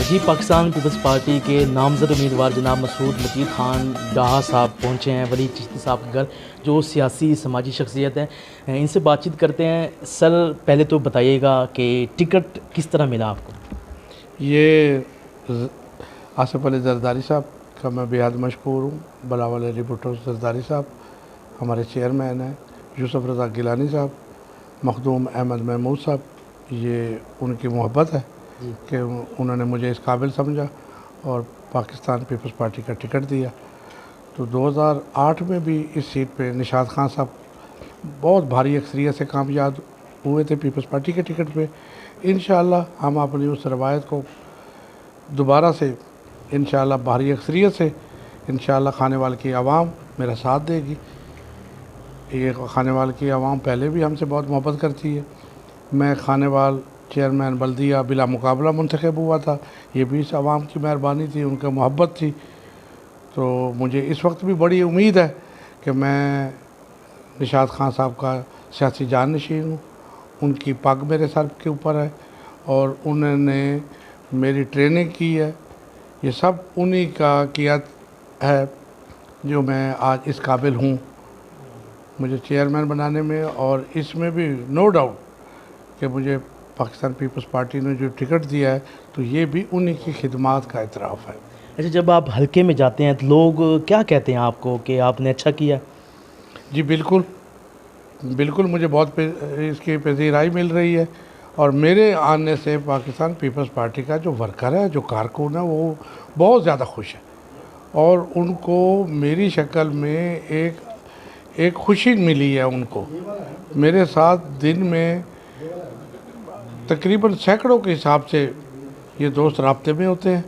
जी, Pakistan peoples party के नामजद उम्मीदवार जनाब मसूद मजीद ख़ान डाहा साहब पहुँचे हैं वली चिश्ती साहब के घर, जो सियासी समाजी शख्सियत हैं। इनसे बातचीत करते हैं। सर, पहले तो बताइएगा कि टिकट किस तरह मिला आपको? ये आसिफ अली जरदारी साहब का मैं बेहद मशहूर हूँ। बिलावल अली भुट्टो जरदारी साहब हमारे चेयरमैन हैं। यूसुफ रज़ा गिलानी साहब, मखदूम अहमद महमूद साहब, ये उनकी मोहब्बत है कि उन्होंने मुझे इस काबिल समझा और पाकिस्तान पीपल्स पार्टी का टिकट दिया। तो 2008 में भी इस सीट पे निशात खान साहब बहुत भारी अक्सरियत से कामयाब हुए थे पीपल्स पार्टी के टिकट पे। इंशाअल्लाह हम अपनी उस रवायत को दोबारा से इंशाअल्लाह भारी अक्सरियत से इंशाअल्लाह खानेवाल की आवाम मेरा साथ देगी। ये खानेवाल की आवाम पहले भी हमसे बहुत मोहब्बत करती है। मैं खानेवाल चेयरमैन बल्दिया बिला मुकाबला मुंतखब हुआ था, ये भी इस आवाम की मेहरबानी थी, उनका मोहब्बत थी। तो मुझे इस वक्त भी बड़ी उम्मीद है कि मैं निशात खान साहब का सियासी जानशीन हूँ। उनकी पग मेरे सर के ऊपर है और उन्होंने मेरी ट्रेनिंग की है। ये सब उन्हीं का किया है जो मैं आज इस काबिल हूँ मुझे चेयरमैन बनाने में। और इसमें भी नो डाउट कि मुझे पाकिस्तान पीपल्स पार्टी ने जो टिकट दिया है तो ये भी उन्हीं की खिदमत का इतराफ़ है। अच्छा, जब आप हल्के में जाते हैं तो लोग क्या कहते हैं आपको कि आपने अच्छा किया? जी बिल्कुल बिल्कुल, मुझे बहुत इसकी पजीराई मिल रही है और मेरे आने से पाकिस्तान पीपल्स पार्टी का जो वर्कर है, जो कारकुन है, वो बहुत ज़्यादा खुश है और उनको मेरी शक्ल में एक खुशी मिली है। उनको मेरे साथ दिन में तकरीबन सैकड़ों के हिसाब से ये दोस्त राब्ते में होते हैं।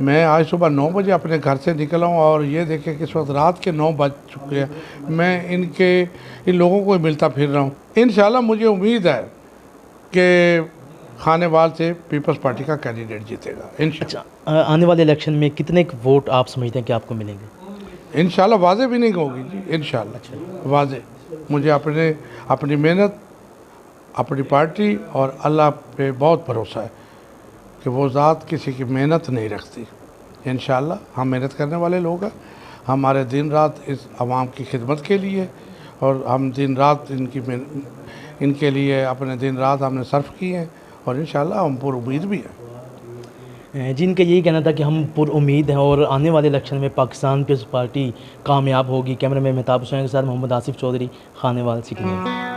मैं आज सुबह 9 बजे अपने घर से निकला हूँ और ये देखें कि इस वक्त रात के 9 बज चुके हैं। मैं इन लोगों को मिलता फिर रहा हूँ। इंशाल्लाह मुझे उम्मीद है कि खानेवाल से पीपल्स पार्टी का कैंडिडेट जीतेगा इंशाल्लाह। अच्छा, आने वाले इलेक्शन में कितने वोट आप समझते हैं कि आपको मिलेंगे? इंशाल्लाह वाज़े भी नहीं होगी जी, इंशाल्लाह वाज़े। मुझे अपनी मेहनत, अपनी पार्टी और अल्लाह पे बहुत भरोसा है कि वो ज़ात किसी की मेहनत नहीं रखती। इंशाअल्लाह हम मेहनत करने वाले लोग हैं। हमारे दिन रात इस आवाम की खिदमत के लिए और हम दिन रात इनके लिए अपने दिन रात हमने सर्फ किए हैं और इंशाअल्लाह हम पुर उम्मीद भी हैं। जिनका यही कहना था कि हम पुर उम्मीद हैं और आने वाले इलेक्शन में पाकिस्तान पीपल्स पार्टी कामयाब होगी। कैमरामैन मेहताब हुसैन के साथ मोहम्मद आसिफ चौधरी, खानेवाल सिटी में।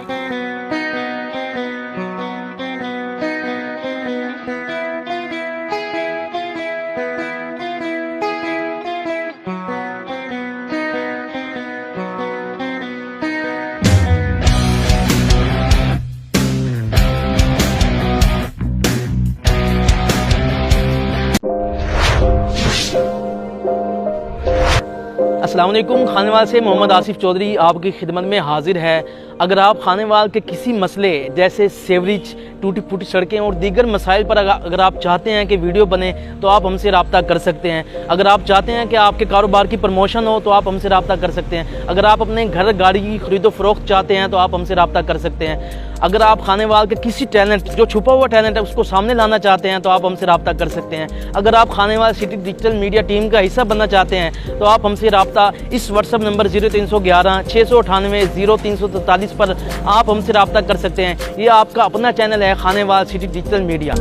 अस्सलाम वालेकुम, खानेवाल से मोहम्मद आसिफ चौधरी आपकी खिदमत में हाजिर है। अगर आप खानेवाल के किसी मसले जैसे सेवरेज, टूटी फूटी सड़कें और दीगर मसाइल पर अगर आप चाहते हैं कि वीडियो बने तो आप हमसे रब्ता कर सकते हैं। अगर आप चाहते हैं कि आपके कारोबार की प्रमोशन हो तो आप हमसे रब्ता कर सकते हैं। अगर आप अपने घर गाड़ी की खरीदो फरोख्त चाहते हैं तो आप हमसे रब्ता कर सकते हैं। अगर आप खानेवाल के किसी टैलेंट, जो छुपा हुआ टैलेंट है, उसको सामने लाना चाहते हैं तो आप हमसे रब्ता कर सकते हैं। अगर आप Khanewal city digital media team का हिस्सा बनना चाहते हैं तो आप हमसे रब्ता इस व्हाट्सएप नंबर 0311 698 0343 पर आप हमसे रब्ता कर सकते हैं। ये आपका अपना चैनल है खानेवाल सिटी डिजिटल मीडिया।